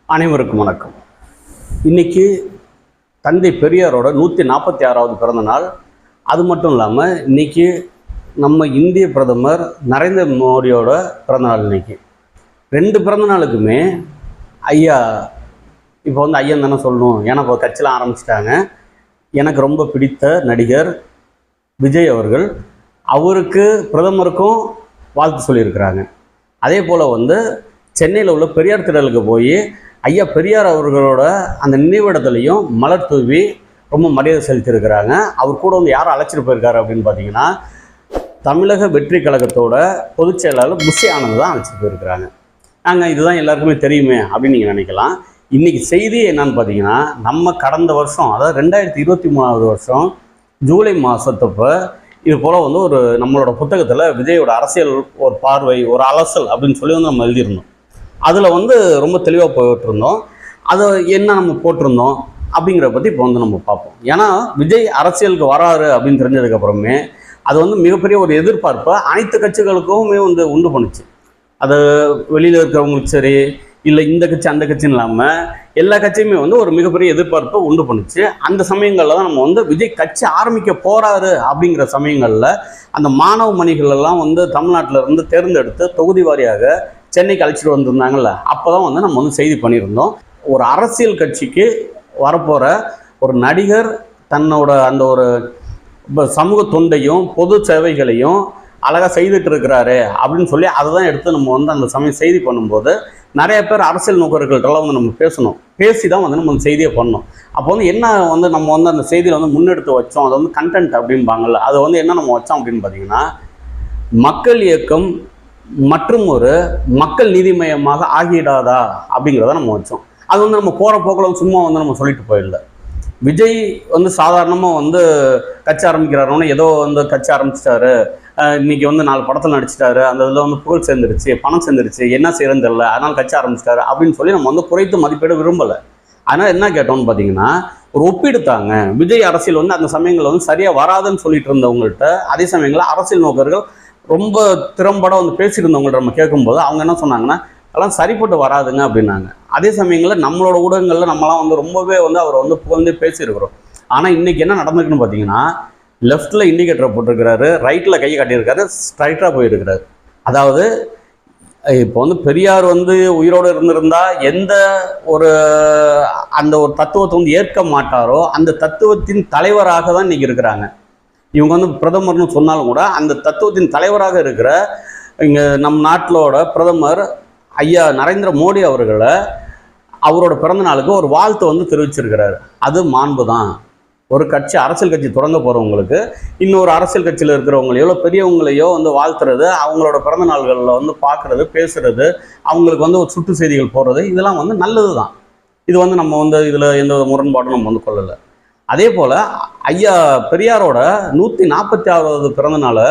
அனைவருக்கும் வணக்கம். இன்னைக்கு தந்தை பெரியாரோட 146வது பிறந்த நாள். அது மட்டும் இல்லாமல் இன்னைக்கு நம்ம இந்திய பிரதமர் நரேந்திர மோடியோட பிறந்தநாள். இன்னைக்கு 2 பிறந்த நாளுக்குமே ஐயா, இப்போ வந்து ஐயன் தானே சொல்லணும், ஏன்னா இப்போ கட்சியில் ஆரம்பிச்சிட்டாங்க. எனக்கு ரொம்ப பிடித்த நடிகர் விஜய் அவர்கள், அவருக்கு பிரதமருக்கும் வாழ்த்து சொல்லியிருக்கிறாங்க. அதே போல் வந்து சென்னையில் உள்ள பெரியார் திடலுக்கு போய் ஐயா பெரியார் அவர்களோட அந்த நினைவிடத்துலையும் மலர் தூவி ரொம்ப மரியாதை செலுத்தியிருக்கிறாங்க. அவர் கூட வந்து யாரும் அழைச்சிட்டு போயிருக்காரு அப்படின்னு பார்த்தீங்கன்னா, தமிழக வெற்றி கழகத்தோட பொதுச் செயலாளர் புஷி ஆனந்த் தான் அழைச்சிட்டு போயிருக்கிறாங்க. நாங்கள் இதுதான் எல்லாருக்குமே தெரியுமே அப்படின்னு நீங்கள் நினைக்கலாம். இன்றைக்கி செய்தி என்னன்னு பார்த்தீங்கன்னா, நம்ம கடந்த வருஷம், அதாவது 2023வது வருஷம் ஜூலை மாதத்தப்போ இது போல் வந்து ஒரு நம்மளோட புத்தகத்தில் விஜயோட அரசியல் ஒரு பார்வை, ஒரு அலசல் அப்படின்னு சொல்லி வந்து நம்ம எழுதியிருந்தோம். அதில் வந்து ரொம்ப தெளிவாக போயிட்டுருந்தோம். அதை என்ன நம்ம போட்டிருந்தோம் அப்படிங்கிறத பற்றி இப்போ வந்து நம்ம பார்ப்போம். ஏன்னா விஜய் அரசியலுக்கு வராரு அப்படின்னு தெரிஞ்சதுக்கப்புறமே அது வந்து மிகப்பெரிய ஒரு எதிர்பார்ப்பை அனைத்து கட்சிகளுக்குமே வந்து உண்டு பண்ணுச்சு. அது வெளியில் இருக்கிறவங்களுக்கு சரி, இல்லை இந்த கட்சி அந்த கட்சின்னு இல்லாமல் எல்லா கட்சியுமே வந்து ஒரு மிகப்பெரிய எதிர்பார்ப்பை உண்டு பண்ணுச்சு. அந்த சமயங்களில் தான் நம்ம வந்து விஜய் கட்சி ஆரம்பிக்க போகிறாரு அப்படிங்கிற சமயங்களில் அந்த மாணவ மணிகளெல்லாம் வந்து தமிழ்நாட்டில் இருந்து தேர்ந்தெடுத்து தொகுதி வாரியாக சென்னைக்கு அழைச்சிட்டு வந்திருந்தாங்கல்ல, அப்போ தான் வந்து நம்ம வந்து செய்தி பண்ணியிருந்தோம். ஒரு அரசியல் கட்சிக்கு வரப்போகிற ஒரு நடிகர் தன்னோட அந்த ஒரு சமூக தொண்டையும் பொது சேவைகளையும் அழகாக செய்துட்டு இருக்கிறாரு அப்படின்னு சொல்லி அதை தான் எடுத்து நம்ம வந்து அந்த சமயம் செய்தி பண்ணும்போது நிறைய பேர் அரசியல் நோக்கர்கள்ட்டெல்லாம் வந்து நம்ம பேசி தான் வந்து நம்ம அந்த செய்தியை பண்ணோம். அப்போ வந்து என்ன வந்து நம்ம வந்து அந்த செய்தியில் வந்து முன்னெடுத்து வச்சோம், அதை வந்து கண்டென்ட் அப்படின்பாங்கள்ல, அதை வந்து என்ன நம்ம வச்சோம் அப்படின்னு பார்த்தீங்கன்னா, மக்கள் இயக்கம் மற்றும் ஒரு மக்கள் நீதிமயமாக ஆகிடாதா அப்படிங்கிறத நம்ம வச்சோம். அது வந்து நம்ம போகிற போக்கில் சும்மா வந்து நம்ம சொல்லிட்டு போயிடல. விஜய் வந்து சாதாரணமாக வந்து கட்சி ஆரம்பிக்கிறாருன்னு ஏதோ வந்து கட்சி ஆரம்பிச்சிட்டாரு, இன்றைக்கி வந்து 4 படத்தில் நடிச்சிட்டாரு, அந்த இதில் வந்து புகழ் சேர்ந்துருச்சு, பணம் சேர்ந்துருச்சு, என்ன செய்யறதுன்னு தெரியல, அதனால் கட்சி ஆரம்பிச்சிட்டாரு அப்படின்னு சொல்லி நம்ம வந்து குறைத்து மதிப்பீடு விரும்பலை. அதனால் என்ன கேட்டோம்னு பார்த்தீங்கன்னா, ஒரு ஒப்பீடு தாங்க. விஜய் அரசியல் வந்து அந்த சமயங்களில் வந்து சரியாக வராதுன்னு சொல்லிட்டு இருந்தவங்கள்ட்ட, அதே சமயங்களில் அரசியல் நோக்கர்கள் ரொம்ப திறம்பட வந்து பேசியிருந்தவங்கள்ட்ட நம்ம கேட்கும்போது அவங்க என்ன சொன்னாங்கன்னா, அதெல்லாம் சரிப்பட்டு வராதுங்க அப்படின்னாங்க. அதே சமயங்களில் நம்மளோட ஊடகங்களில் நம்மளாம் வந்து ரொம்பவே வந்து அவரை வந்து புகழ்ந்து பேசியிருக்கிறோம். ஆனால் இன்றைக்கி என்ன நடந்திருக்குன்னு பார்த்தீங்கன்னா, லெஃப்ட்டில் இண்டிகேட்டரை போட்டிருக்கிறாரு, ரைட்டில் கையை காட்டியிருக்காரு, ஸ்ட்ரைட்டாக போயிருக்கிறாரு. அதாவது இப்போ வந்து பெரியார் வந்து உயிரோடு இருந்திருந்தா எந்த ஒரு அந்த ஒரு தத்துவத்தை வந்து ஏற்க மாட்டாரோ அந்த தத்துவத்தின் தலைவராக தான் இன்றைக்கி இருக்கிறாங்க. இவங்க வந்து பிரதமர்னு சொன்னாலும் கூட அந்த தத்துவத்தின் தலைவராக இருக்கிற இங்கே நம் நாட்டிலோட பிரதமர் ஐயா நரேந்திர மோடி அவர்களை அவரோட பிறந்த நாளுக்கு ஒரு வாழ்த்து வந்து தெரிவிச்சிருக்கிறாரு. அது மாண்பு தான். ஒரு கட்சி, அரசியல் கட்சி தொடங்க போகிறவங்களுக்கு இன்னொரு அரசியல் கட்சியில் இருக்கிறவங்களையோ இல்லை பெரியவங்களையோ வந்து வாழ்த்துறது, அவங்களோட பிறந்த நாள்களில் வந்து பார்க்குறது, பேசுகிறது, அவங்களுக்கு வந்து ஒரு சுற்று செய்திகள் போடுறது, இதெல்லாம் வந்து நல்லது தான். இது வந்து நம்ம வந்து இதில் எந்த முரண்பாடும் நம்ம வந்து கொள்ளலை. அதே போல் ஐயா பெரியாரோட 146வது பிறந்த நாளை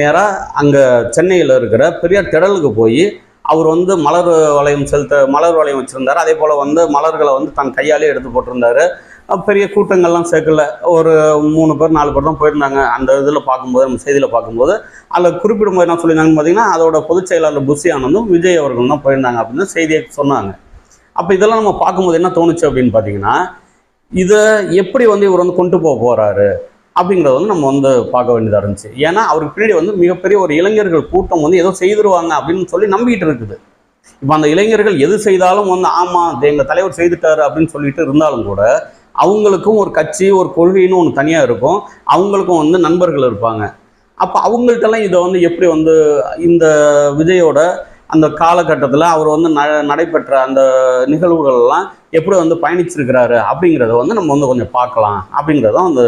நேராக அங்கே சென்னையில் இருக்கிற பெரியார் திடலுக்கு போய் அவர் வந்து மலர் வளையம் வச்சுருந்தார். அதே போல் வந்து மலர்களை வந்து தன் கையாலே எடுத்து போட்டிருந்தார். பெரிய கூட்டங்கள்லாம் சேர்க்கல, ஒரு 3 பேர் 4 பேர் தான் போயிருந்தாங்க. அந்த இதில் பார்க்கும்போது, நம்ம செய்தியில் பார்க்கும்போது அதில் குறிப்பிடும்போது என்ன சொல்லியிருந்தாங்கன்னு பார்த்தீங்கன்னா, அதோட பொதுச் செயலாளர் புஷி ஆனந்தும் விஜய் அவர்கள் தான் போயிருந்தாங்க அப்படின்னு செய்தியை சொன்னாங்க. அப்போ இதெல்லாம் நம்ம பார்க்கும்போது என்ன தோணுச்சு அப்படின்னு பார்த்தீங்கன்னா, இதை எப்படி வந்து இவர் வந்து கொண்டு போக போகிறாரு அப்படிங்கிறத வந்து நம்ம வந்து பார்க்க வேண்டியதாக இருந்துச்சு. ஏன்னா அவருக்கு பின்னாடி வந்து மிகப்பெரிய ஒரு இளைஞர்கள் கூட்டம் வந்து ஏதோ செய்திருவாங்க அப்படின்னு சொல்லி நம்பிக்கிட்டு இருக்குது. இப்போ அந்த இளைஞர்கள் எது செய்தாலும் வந்து ஆமாம் எங்கள் தலைவர் செய்துட்டாரு அப்படின்னு சொல்லிட்டு இருந்தாலும் கூட அவங்களுக்கும் ஒரு கட்சி, ஒரு கொள்கைன்னு ஒன்று தனியாக இருக்கும். அவங்களுக்கும் வந்து நண்பர்கள் இருப்பாங்க. அப்போ அவங்கள்ட்டெல்லாம் இதை வந்து எப்படி வந்து இந்த விஜயோட அந்த காலகட்டத்தில் அவர் வந்து நடைபெற்ற அந்த நிகழ்வுகள்லாம் எப்படி வந்து பயணிச்சிருக்கிறாரு அப்படிங்கிறத வந்து நம்ம வந்து கொஞ்சம் பார்க்கலாம் அப்படிங்கிறதான் வந்து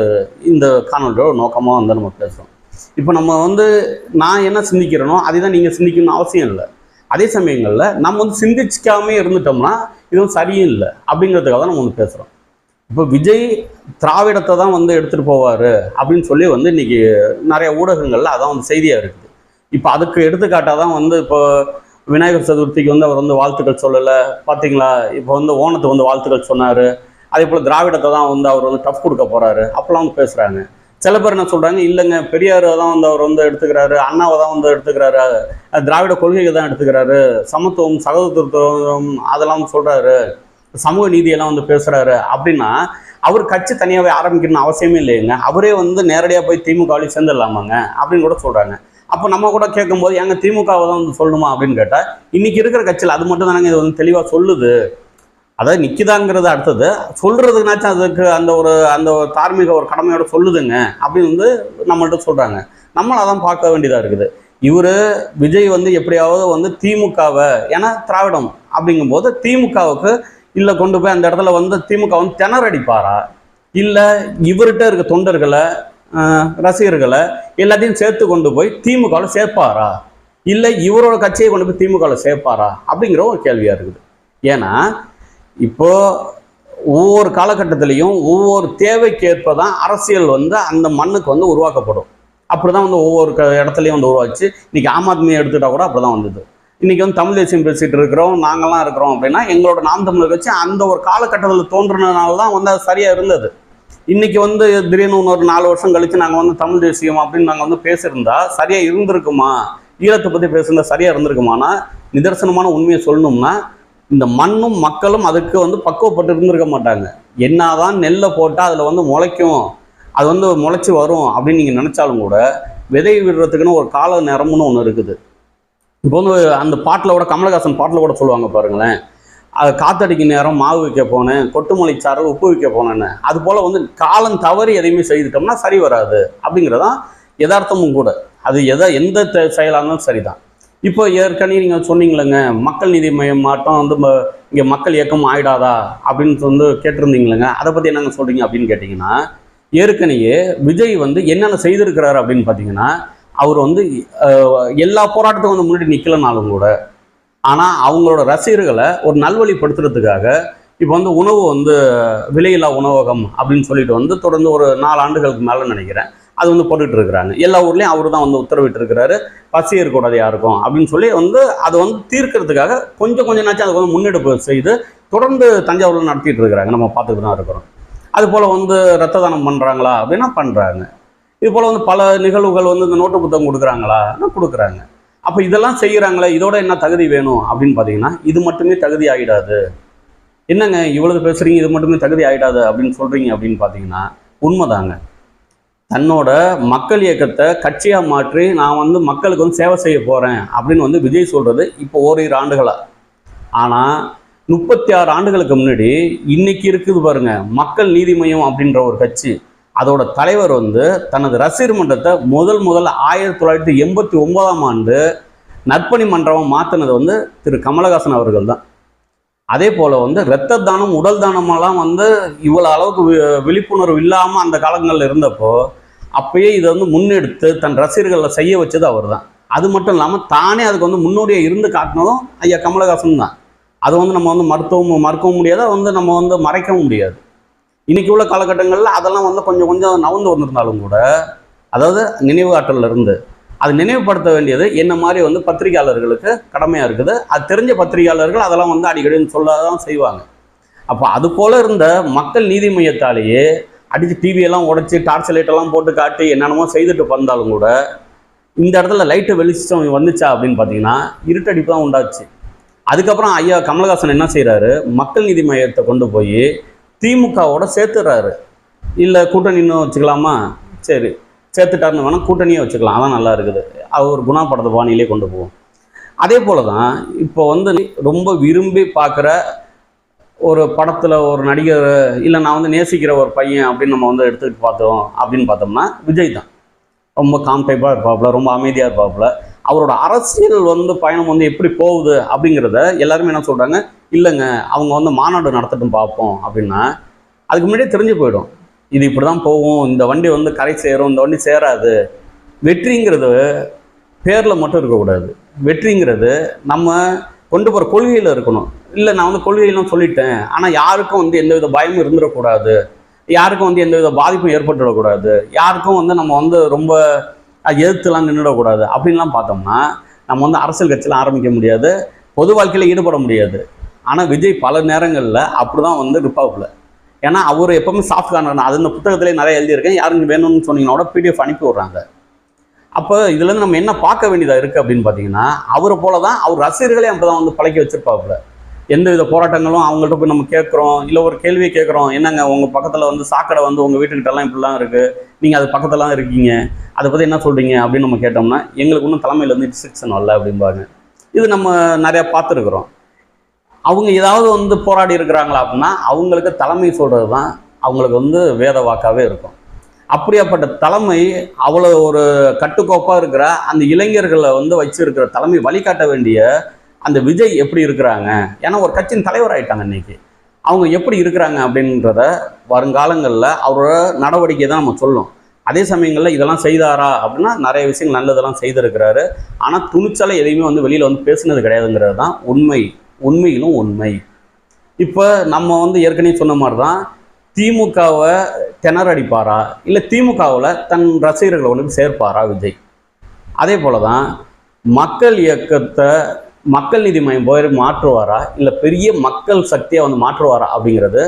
இந்த காணொலியோட நோக்கமாக வந்து நம்ம பேசுகிறோம். இப்போ நம்ம வந்து நான் என்ன சிந்திக்கிறேனோ அதை தான் நீங்கள் சிந்திக்கணும்னு அவசியம் இல்லை. அதே சமயங்களில் நம்ம வந்து சிந்திச்சிக்காமே இருந்துட்டோம்னா இதுவும் சரியும் இல்லை அப்படிங்கிறதுக்காக தான் நம்ம வந்து பேசுகிறோம். இப்போ விஜய் திராவிடத்தை தான் வந்து எடுத்துகிட்டு போவார் அப்படின்னு சொல்லி வந்து இன்றைக்கி நிறைய ஊடகங்களில் அதான் வந்து செய்தியாக இருக்குது. இப்போ அதுக்கு எடுத்துக்காட்டாக தான் வந்து இப்போ விநாயகர் சதுர்த்திக்கு வந்து அவர் வந்து வாழ்த்துக்கள் சொல்லலை பார்த்தீங்களா, இப்போ வந்து ஓணத்துக்கு வந்து வாழ்த்துக்கள் சொன்னார். அதே போல் திராவிடத்தை தான் வந்து அவர் வந்து டஃப் கொடுக்க போகிறாரு அப்போலாம் வந்து பேசுகிறாங்க. சில பேர் என்ன சொல்கிறாங்க, இல்லைங்க பெரியார் தான் வந்து அவர் வந்து எடுத்துக்கிறாரு, அண்ணாவை தான் வந்து எடுத்துக்கிறாரு, திராவிட கொள்கையை தான் எடுத்துக்கிறாரு, சமத்துவம் சகோதரத்துவம் அதெல்லாம் சொல்கிறாரு, சமூக நீதியெல்லாம் வந்து பேசுகிறாரு அப்படின்னா அவர் கட்சி தனியாகவே ஆரம்பிக்கணும்னு அவசியமே இல்லைங்க. அவரே வந்து நேரடியாக போய் திமுகவிலையும் சேர்ந்துடலாமாங்க அப்படின்னு கூட சொல்கிறாங்க. அப்போ நம்ம கூட கேட்கும்போது எங்க திமுகவை தான் வந்து சொல்லணுமா அப்படின்னு கேட்டால், இன்னைக்கு இருக்கிற கட்சியில் அது மட்டும் தானங்க இது வந்து தெளிவாக சொல்லுது. அதாவது நிற்கிதாங்கிறது அடுத்தது, சொல்கிறதுனாச்சும் அதுக்கு அந்த ஒரு தார்மீக ஒரு கடமையோட சொல்லுதுங்க அப்படின்னு வந்து நம்மள்ட்ட சொல்கிறாங்க. நம்மளை அதான் பார்க்க வேண்டியதாக இருக்குது. இவர் விஜய் வந்து எப்படியாவது வந்து திமுகவை, ஏன்னா திராவிடம் அப்படிங்கும்போது திமுகவுக்கு இல்லை கொண்டு போய் அந்த இடத்துல வந்து திமுக வந்து திணறடிப்பாரா, இல்லை இவர்கிட்ட இருக்க தொண்டர்களை ரசிகர்களை எல்லாத்தையும் சேர்த்து கொண்டு போய் திமுகவில் சேர்ப்பாரா, இல்லை இவரோட கட்சியை கொண்டு போய் திமுகவில் சேர்ப்பாரா அப்படிங்கிற ஒரு கேள்வியாக இருக்குது. ஏன்னா இப்போ ஒவ்வொரு காலகட்டத்திலையும் ஒவ்வொரு தேவைக்கேற்ப தான் அரசியல் வந்து அந்த மண்ணுக்கு வந்து உருவாக்கப்படும். அப்படி தான் வந்து ஒவ்வொரு இடத்துலையும் வந்து உருவாச்சு. இன்றைக்கி ஆம் ஆத்மியை எடுத்துக்கிட்டால் கூட அப்படி தான் வந்தது. இன்றைக்கி வந்து தமிழ் தேசியம் பேசிகிட்டு இருக்கிறோம், நாங்கள்லாம் இருக்கிறோம் அப்படின்னா எங்களோட நாம் தமிழர் கட்சி அந்த ஒரு காலகட்டத்தில் தோன்றினால தான் வந்து அது சரியாக இருந்தது. இன்றைக்கி வந்து திடீர்னு ஒரு 4 வருஷம் கழித்து நாங்கள் வந்து தமிழ் தேசியம் அப்படின்னு நாங்கள் வந்து பேசியிருந்தா சரியாக இருந்திருக்குமா, ஈழத்தை பற்றி பேசியிருந்தா சரியாக இருந்திருக்குமானா நிதர்சனமான உண்மையை சொல்லணும்னா இந்த மண்ணும் மக்களும் அதுக்கு வந்து பக்குவப்பட்டு இருந்திருக்க மாட்டாங்க. என்னதான் நெல்லை போட்டால் அதில் வந்து முளைக்கும், அது வந்து முளைச்சி வரும் அப்படின்னு நீங்கள் நினச்சாலும் கூட விதை விடுறதுக்குன்னு ஒரு கால நேரம்னு ஒன்று இருக்குது. இப்போ வந்து அந்த பாட்டில் கூட கமலஹாசன் பாட்டில் கூட சொல்லுவாங்க பாருங்களேன், அது காத்தடிக்கு நேரம் மாவு வைக்க போனேன், கொட்டுமலை சாரல் உப்பு வைக்க போனேன்னு. அது போல் வந்து காலம் தவறி எதையுமே செய்துட்டோம்னா சரி வராது அப்படிங்கிறதான் யதார்த்தமும் கூட. அது எந்த செயலாக இருந்தாலும் சரிதான். இப்போ ஏற்கனவே நீங்கள் சொன்னீங்களேங்க, மக்கள் நீதி மையம் மாட்டம் வந்து இங்கே மக்கள் இயக்கம் ஆயிடாதா அப்படின்னு வந்து கேட்டிருந்தீங்களேங்க, அதை பற்றி என்னங்க சொல்கிறீங்க அப்படின்னு கேட்டிங்கன்னா, ஏற்கனவே விஜய் வந்து என்னென்ன செய்திருக்கிறாரு அப்படின்னு பார்த்தீங்கன்னா, அவர் வந்து எல்லா போராட்டத்துக்கும் வந்து முன்னாடி நிற்கலனாலும் கூட, ஆனால் அவங்களோட ரசிகர்களை ஒரு நல்வழிப்படுத்துறதுக்காக இப்போ வந்து உணவு வந்து விலையில்லா உணவகம் அப்படின்னு சொல்லிட்டு வந்து தொடர்ந்து ஒரு 4 ஆண்டுகளுக்கு மேலே நினைக்கிறேன் அது வந்து போட்டுட்டு இருக்கிறாங்க. எல்லா ஊர்லேயும் அவர் தான் வந்து உத்தரவிட்டு இருக்கிறாரு, பசி இருக்கக்கூடாது யாருக்கும் அப்படின்னு சொல்லி வந்து அதை வந்து தீர்க்கிறதுக்காக கொஞ்சம் நாச்சும் அதை வந்து முன்னெடுப்பு செய்து தொடர்ந்து தஞ்சாவூரில் நடத்திட்டு இருக்கிறாங்க. நம்ம பார்த்துட்டு தான் இருக்கிறோம். அது போல் வந்து ரத்த தானம் பண்ணுறாங்களா அப்படின்னா பண்ணுறாங்க. இது போல் வந்து பல நிகழ்வுகள் வந்து இந்த நோட்டு புத்தகம் கொடுக்குறாங்களா கொடுக்குறாங்க. அப்போ இதெல்லாம் செய்கிறாங்களே, இதோட என்ன தகுதி வேணும் அப்படின்னு பார்த்தீங்கன்னா, இது மட்டுமே தகுதி ஆகிடாது. என்னங்க இவ்வளவு பேசுகிறீங்க, இது மட்டுமே தகுதி ஆகிடாது அப்படின்னு சொல்கிறீங்க அப்படின்னு பார்த்தீங்கன்னா உண்மைதாங்க. தன்னோட மக்கள் இயக்கத்தை கட்சியாக மாற்றி நான் வந்து மக்களுக்கு வந்து சேவை செய்ய போகிறேன் அப்படின்னு வந்து விஜய் சொல்கிறது இப்போ ஓரிரு ஆண்டுகளாக. ஆனால் 36 ஆண்டுகளுக்கு முன்னாடி இன்னைக்கு இருக்குது பாருங்க மக்கள் நீதி மையம் அப்படின்ற ஒரு கட்சி, அதோட தலைவர் வந்து தனது ரசிகர் மன்றத்தை முதல் 1989ஆம் ஆண்டு நற்பணி மன்றமாக மாற்றினது வந்து திரு கமலஹாசன் அவர்கள் தான். அதே போல் வந்து இரத்த தானம் உடல் தானமெல்லாம் வந்து இவ்வளோ அளவுக்கு விழிப்புணர்வு இல்லாமல் அந்த காலங்களில் இருந்தப்போ அப்பயே இதை வந்து முன்னெடுத்து தன் ரசிகர்களை செய்ய வச்சது அவர் தான். அது மட்டும் இல்லாமல் தானே அதுக்கு வந்து முன்னோடியாக இருந்து காட்டினதும் ஐயா கமலஹாசன் தான். அது வந்து நம்ம வந்து மறுக்கவும் முடியாது, அதை வந்து நம்ம வந்து மறைக்கவும் முடியாது. இன்றைக்கி உள்ள காலகட்டங்களில் அதெல்லாம் வந்து கொஞ்சம் நவுந்து வந்திருந்தாலும் கூட, அதாவது நினைவு ஆற்றலில் இருந்து அது நினைவுபடுத்த வேண்டியது என்ன மாதிரி வந்து பத்திரிகையாளர்களுக்கு கடமையாக இருக்குது. அது தெரிஞ்ச பத்திரிகையாளர்கள் அதெல்லாம் வந்து அடிக்கடி சொல்ல தான் செய்வாங்க. அப்போ அது போல் இருந்த மக்கள் நீதி மையத்தாலேயே அடித்து டிவியெல்லாம் உடைச்சி டார்ச் லைட்டெல்லாம் போட்டு காட்டி என்னென்னமோ செய்துட்டு வந்தாலும் கூட இந்த இடத்துல லைட்டு வெளிச்சம் வந்துச்சா அப்படின்னு பார்த்தீங்கன்னா இருட்டடிப்பு தான் உண்டாச்சு. அதுக்கப்புறம் ஐயா கமலஹாசன் என்ன செய்கிறாரு, மக்கள் நீதி மையத்தை கொண்டு போய் திமுகவோட சேர்த்துறாரு. இல்லை கூட்டணின்னு வச்சுக்கலாமா, சரி சேர்த்துட்டாருன்னு வேணால் கூட்டணியே வச்சுக்கலாம், அதான் நல்லா இருக்குது, அவர் ஒரு குணாப்படத்தை பாணியிலே கொண்டு போவோம். அதே போல் தான் இப்போ வந்து ரொம்ப விரும்பி பார்க்குற ஒரு படத்தில் ஒரு நடிகர், இல்லை நான் வந்து நேசிக்கிற ஒரு பையன் அப்படின்னு நம்ம வந்து எடுத்துக்கிட்டு பார்த்தோம் அப்படின்னு பார்த்தோம்னா விஜய் தான். ரொம்ப காம் டைப்பாக இருப்பாப்புல, ரொம்ப அமைதியாக இருப்பாப்புல. அவரோட அரசியல் வந்து பயணம் வந்து எப்படி போகுது அப்படிங்கிறத எல்லாருமே என்ன சொல்கிறாங்க, இல்லைங்க அவங்க வந்து மாநாடு நடத்தட்டும் பார்ப்போம் அப்படின்னா அதுக்கு முன்னாடியே தெரிஞ்சு போயிடும் இது இப்படி தான் போகும், இந்த வண்டி வந்து கரை சேரும், இந்த வண்டி சேராது. வெற்றிங்கிறது பேரில் மட்டும் இருக்கக்கூடாது, வெற்றிங்கிறது நம்ம கொண்டு போகிற கொள்கையில் இருக்கணும். இல்லை நான் வந்து கொள்கையெல்லாம் சொல்லிட்டேன், ஆனால் யாருக்கும் வந்து எந்தவித பயமும் இருந்துடக்கூடாது, யாருக்கும் வந்து எந்தவித பாதிப்பும் ஏற்பட்டுவிடக்கூடாது, யாருக்கும் வந்து நம்ம வந்து ரொம்ப எதிர்த்துலாம் நின்றுடக்கூடாது அப்படின்லாம் பார்த்தோம்னா நம்ம வந்து அரசியல் கட்சியில் ஆரம்பிக்க முடியாது, பொது வாழ்க்கையில் ஈடுபட முடியாது. ஆனால் விஜய் பல நேரங்களில் அப்படி தான் வந்து இருப்பாப்புல. ஏன்னா அவர் எப்பவுமே சாஃப்ட் கார்னர், அது இந்த புத்தகத்திலே நிறைய எழுதியிருக்கேன், யாருக்கு வேணும்னு சொன்னீங்கன்னா பிடிஎஃப் அனுப்பி விட்றாங்க. அப்போ இதுலேருந்து நம்ம என்ன பார்க்க வேண்டியதாக இருக்குது அப்படின்னு பார்த்தீங்கன்னா, அவரை போல தான் அவர் ரசிகர்களே அப்போ தான் வந்து பழக்கி வச்சிருப்பாப்புல. எந்த வித போராட்டங்களும் அவங்கள்ட்ட போய் நம்ம கேட்குறோம், இல்லை ஒரு கேள்வியை கேட்குறோம், என்னங்க உங்கள் பக்கத்தில் வந்து சாக்கடை வந்து உங்கள் வீட்டுக்கிட்டலாம் இப்படிலாம் இருக்குது, நீங்கள் அது பக்கத்துலாம் இருக்கீங்க, அதை பற்றி என்ன சொல்கிறீங்க அப்படின்னு நம்ம கேட்டோம்னா, எங்களுக்கு இன்னும் தலைமையிலேருந்து இன்ஸ்ட்ரக்ஷன் வரல அப்படிம்பாங்க. இது நம்ம நிறையா பார்த்துருக்குறோம். அவங்க ஏதாவது வந்து போராடி இருக்கிறாங்களா அப்படின்னா, அவங்களுக்கு தலைமை சொல்கிறது தான் அவங்களுக்கு வந்து வேத வாக்காகவே இருக்கும். அப்படியாப்பட்ட தலைமை அவ்வளோ ஒரு கட்டுக்கோப்பாக இருக்கிற அந்த இளைஞர்களை வந்து வச்சிருக்கிற தலைமை வழிகாட்ட வேண்டிய அந்த விஜய் எப்படி இருக்கிறாங்க, ஏன்னா ஒரு கட்சியின் தலைவர் ஆகிட்டாங்க இன்னைக்கு, அவங்க எப்படி இருக்கிறாங்க அப்படின்றத வருங்காலங்களில் அவரோட நடவடிக்கை தான் நம்ம சொல்லும். அதே சமயங்களில் இதெல்லாம் செய்தாரா அப்படின்னா நிறைய விஷயங்கள் நல்லதெல்லாம் செய்திருக்கிறாரு. ஆனால் துணிச்சலை எதையுமே வந்து வெளியில் வந்து பேசுனது கிடையாதுங்கிறது தான் உண்மையிலும் உண்மை. இப்போ நம்ம வந்து ஏற்கனவே சொன்ன மாதிரி தான் திமுகவை திணறடிப்பாரா, இல்லை திமுகவில் தன் ரசிகர்களை ஒன்று சேர்ப்பாரா விஜய்? அதே போல தான் மக்கள் இயக்கத்தை மக்கள் நீதி மையம் போய் மாற்றுவாரா, இல்லை பெரிய மக்கள் சக்தியை வந்து மாற்றுவாரா அப்படிங்கிறது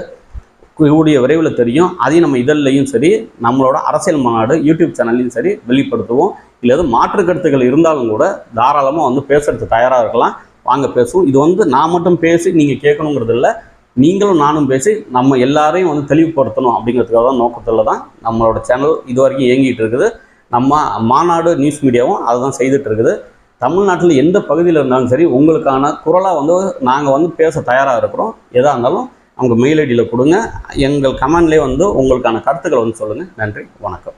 கூடிய விரைவில் தெரியும். அதையும் நம்ம இதழ்லையும் சரி, நம்மளோட அரசியல் மாநாடு யூடியூப் சேனல்லையும் சரி வெளிப்படுத்துவோம். இல்லை எதுவும் மாற்று கருத்துக்கள் இருந்தாலும் கூட தாராளமாக வந்து பேசுறதுக்கு தயாராக இருக்கலாம், வாங்க பேசுவோம். இது வந்து நான் மட்டும் பேசி நீங்கள் கேட்கணுங்கிறது இல்லை, நீங்களும் நானும் பேசி நம்ம எல்லாரையும் வந்து தெளிவுபடுத்தணும் அப்படிங்கிறதுக்காக தான் நோக்கத்தில் தான் நம்மளோட சேனல் இது வரைக்கும் இயங்கிட்டு இருக்குது. நம்ம மாநாடு நியூஸ் மீடியாவும் அதை தான் செய்துட்டு இருக்குது. தமிழ்நாட்டில் எந்த பகுதியில் இருந்தாலும் சரி உங்களுக்கான குரலாக வந்து நாங்கள் வந்து பேச தயாராக இருக்கிறோம். எதாக இருந்தாலும் அவங்க மெயில் ஐடியில் கொடுங்க, எங்கள் கமெண்ட்லேயே வந்து உங்களுக்கான கருத்துக்களை வந்து சொல்லுங்கள். நன்றி, வணக்கம்.